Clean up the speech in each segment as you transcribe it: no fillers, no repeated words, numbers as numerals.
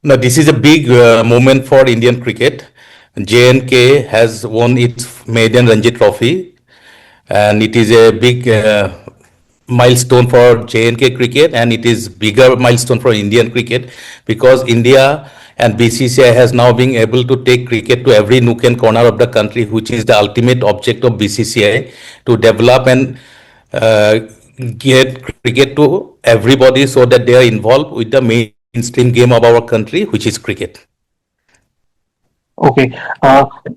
Now, this is a big moment for Indian cricket. J&K has won its maiden Ranji Trophy, and it is a big milestone for J&K cricket, and it is bigger milestone for Indian cricket because India and BCCI has now been able to take cricket to every nook and corner of the country, which is the ultimate object of BCCI to develop and uh, get cricket to everybody so that they are involved with the mainstream game of our country, which is cricket. Okay.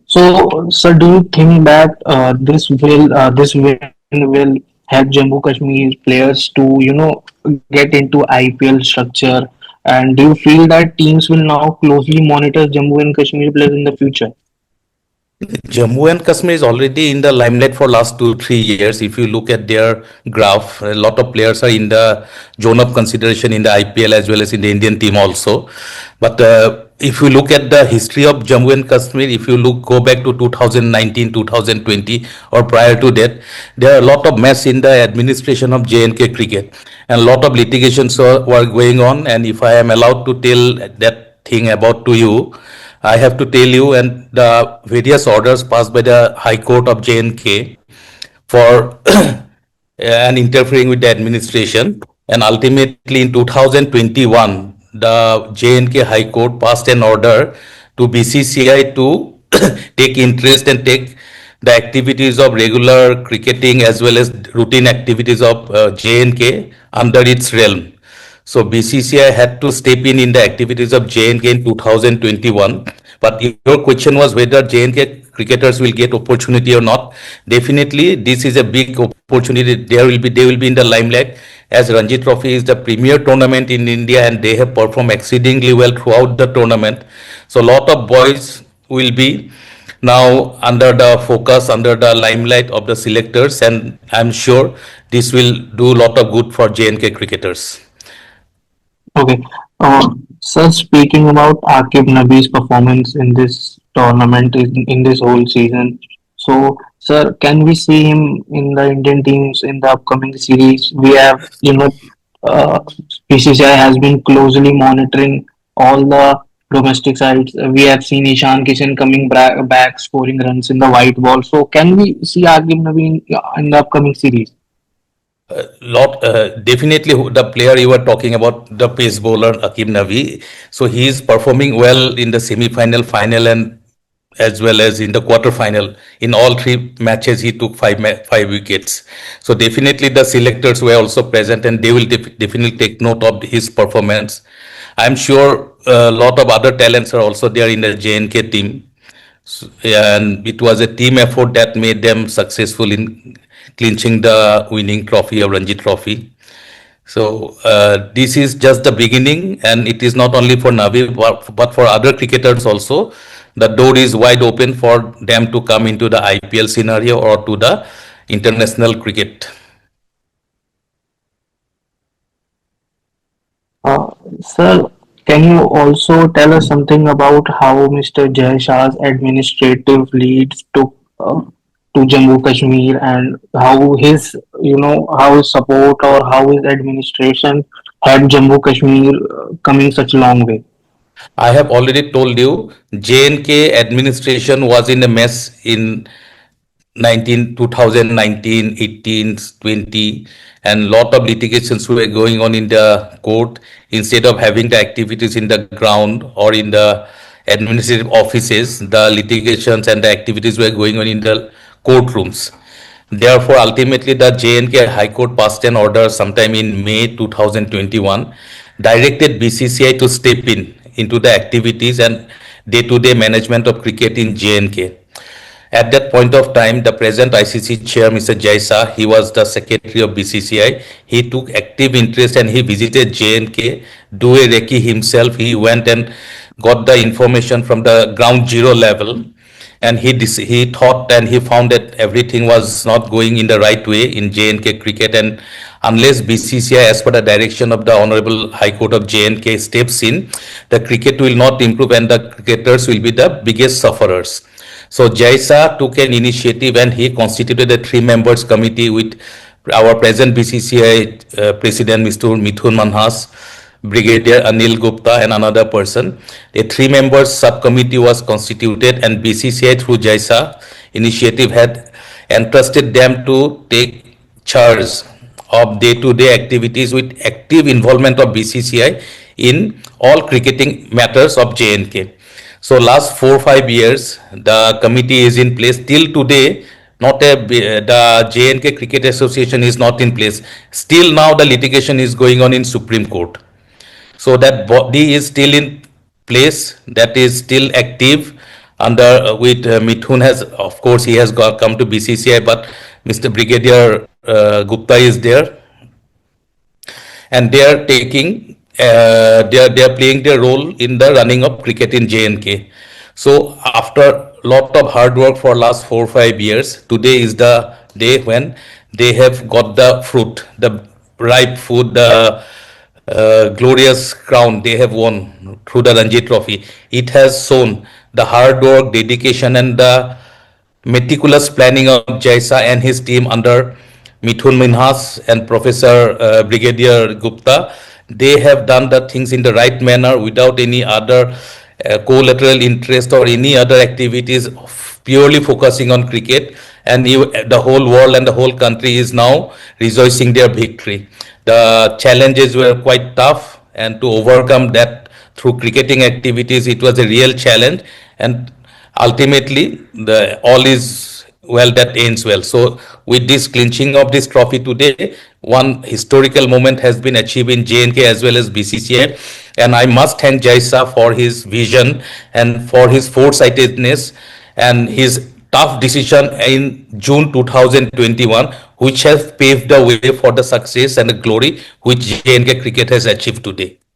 So, sir, do you think that this win will help Jammu Kashmir players to get into IPL structure? And do you feel that teams will now closely monitor Jammu and Kashmir players in the future? Jammu and Kashmir is already in the limelight for last 2-3 years. If you look at their graph, a lot of players are in the zone of consideration in the IPL as well as in the Indian team also. But if you look at the history of Jammu and Kashmir, if you go back to 2019, 2020 or prior to that, there are a lot of mess in the administration of J&K cricket and a lot of litigations were going on. And if I am allowed to tell that thing about to you, I have to tell you, and the various orders passed by the High Court of J&K for and interfering with the administration. And ultimately in 2021, the J&K High Court passed an order to BCCI to take interest and take the activities of regular cricketing as well as routine activities of J&K under its realm. So BCCI had to step in the activities of J&K in 2021. But your question was whether J&K cricketers will get opportunity or not. Definitely, this is a big opportunity. They will be in the limelight as Ranji Trophy is the premier tournament in India, and they have performed exceedingly well throughout the tournament. So a lot of boys will be now under the focus, under the limelight of the selectors, and I'm sure this will do a lot of good for J&K cricketers. Okay. Sir, speaking about Akib Nabi's performance in this tournament, in this whole season, so, sir, can we see him in the Indian teams in the upcoming series? We have, uh, BCCI has been closely monitoring all the domestic sides. We have seen Ishan Kishan coming back, scoring runs in the white ball. So, can we see Akib Nabi in the upcoming series? Definitely the player you were talking about, the pace bowler Akim Navi. So he is performing well in the semi-final, final, and as well as in the quarter-final. In all three matches, he took five wickets. So definitely the selectors were also present, and they will definitely take note of his performance. I'm sure a lot of other talents are also there in the J&K team. And it was a team effort that made them successful in clinching the winning trophy of Ranji Trophy. So this is just the beginning, and it is not only for Navi but for other cricketers also. The door is wide open for them to come into the IPL scenario or to the international cricket. Sir, can you also tell us something about how Mr. Jay Shah's administrative leads to Jammu Kashmir, and how how his support or how his administration had Jammu Kashmir coming such a long way? I have already told you, J&K administration was in a mess in 2019, 18, 20, and lot of litigations were going on in the court. Instead of having the activities in the ground or in the administrative offices, the litigations and the activities were going on in the courtrooms. Therefore, ultimately, the J&K High Court passed an order sometime in May 2021, directed BCCI to step into the activities and day-to-day management of cricket in J&K. At that point of time, the present ICC chair, Mr. Jaisa, he was the secretary of BCCI. He took active interest and he visited J&K, do a recce himself. He went and got the information from the ground zero level, and he thought and he found that everything was not going in the right way in J&K cricket, and unless BCCI, as per the direction of the Honorable High Court of J&K, steps in, the cricket will not improve and the cricketers will be the biggest sufferers. So Jaisa took an initiative and he constituted a 3 members committee with our present BCCI President Mr. Mithun Manhas, Brigadier Anil Gupta, and another person. A three-member subcommittee was constituted, and BCCI through JAISA initiative had entrusted them to take charge of day-to-day activities with active involvement of BCCI in all cricketing matters of J&K. So last 4 5 years, the committee is in place till today. Not a the J&K Cricket Association is not in place. Still now the litigation is going on in Supreme Court. So that body is still in place. That is still active. Under with Mithun has, of course, he has come to BCCI, but Mr. Brigadier Gupta is there, and they are taking they are playing their role in the running of cricket in J&K. So after lot of hard work for last 4 5 years, today is the day when they have got the fruit, the ripe food, the glorious crown they have won through the Ranji Trophy. It has shown the hard work, dedication, and the meticulous planning of Jaisa and his team under Mithun Minhas and Professor Brigadier Gupta. They have done the things in the right manner without any other collateral interest or any other activities, purely focusing on cricket. And the whole world and the whole country is now rejoicing their victory. The challenges were quite tough, and to overcome that through cricketing activities, it was a real challenge. And ultimately, the all is well that ends well. So with this clinching of this trophy today, one historical moment has been achieved in J&K as well as BCCI, and I must thank Jaisa for his vision and for his foresightedness and his tough decision in June 2021, which has paved the way for the success and the glory which J&K cricket has achieved today.